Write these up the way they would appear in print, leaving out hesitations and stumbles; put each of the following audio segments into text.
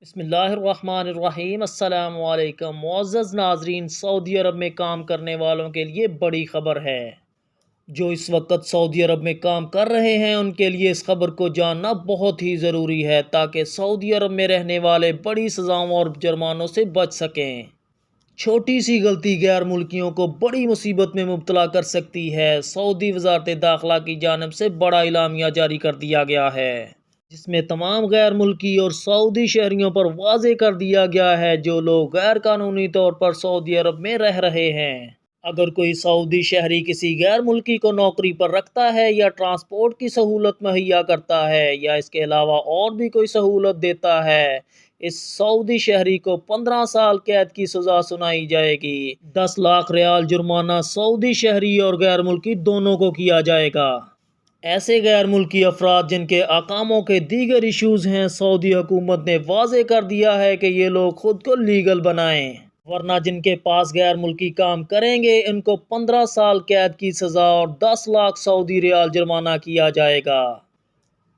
بسم اللہ الرحمن الرحیم۔ السلام علیکم معزز ناظرین، سعودی عرب میں کام کرنے والوں کے لیے بڑی خبر ہے۔ جو اس وقت سعودی عرب میں کام کر رہے ہیں ان کے لیے اس خبر کو جاننا بہت ہی ضروری ہے تاکہ سعودی عرب میں رہنے والے بڑی سزاؤں اور جرمانوں سے بچ سکیں۔ چھوٹی سی غلطی غیر ملکیوں کو بڑی مصیبت میں مبتلا کر سکتی ہے۔ سعودی وزارت داخلہ کی جانب سے بڑا اعلامیہ جاری کر دیا گیا ہے، جس میں تمام غیر ملکی اور سعودی شہریوں پر واضح کر دیا گیا ہے جو لوگ غیر قانونی طور پر سعودی عرب میں رہ رہے ہیں۔ اگر کوئی سعودی شہری کسی غیر ملکی کو نوکری پر رکھتا ہے یا ٹرانسپورٹ کی سہولت مہیا کرتا ہے یا اس کے علاوہ اور بھی کوئی سہولت دیتا ہے، اس سعودی شہری کو 15 سال قید کی سزا سنائی جائے گی۔ 10 لاکھ ریال جرمانہ سعودی شہری اور غیر ملکی دونوں کو کیا جائے گا۔ ایسے غیر ملکی افراد جن کے اقاموں کے دیگر ایشوز ہیں، سعودی حکومت نے واضح کر دیا ہے کہ یہ لوگ خود کو لیگل بنائیں، ورنہ جن کے پاس غیر ملکی کام کریں گے ان کو 15 سال قید کی سزا اور 10 لاکھ سعودی ریال جرمانہ کیا جائے گا۔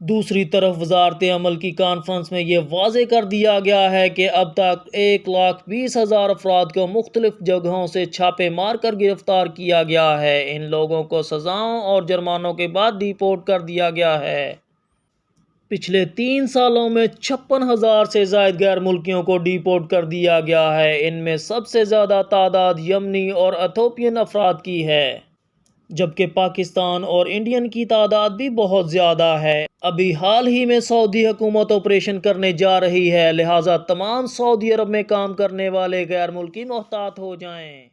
دوسری طرف وزارت عمل کی کانفرنس میں یہ واضح کر دیا گیا ہے کہ اب تک 1,20,000 افراد کو مختلف جگہوں سے چھاپے مار کر گرفتار کیا گیا ہے۔ ان لوگوں کو سزاؤں اور جرمانوں کے بعد ڈیپورٹ کر دیا گیا ہے۔ پچھلے 3 سالوں میں 56,000 سے زائد غیر ملکیوں کو ڈیپورٹ کر دیا گیا ہے۔ ان میں سب سے زیادہ تعداد یمنی اور ایتھوپین افراد کی ہے، جبکہ پاکستان اور انڈین کی تعداد بھی بہت زیادہ ہے۔ ابھی حال ہی میں سعودی حکومت آپریشن کرنے جا رہی ہے، لہٰذا تمام سعودی عرب میں کام کرنے والے غیر ملکی محتاط ہو جائیں۔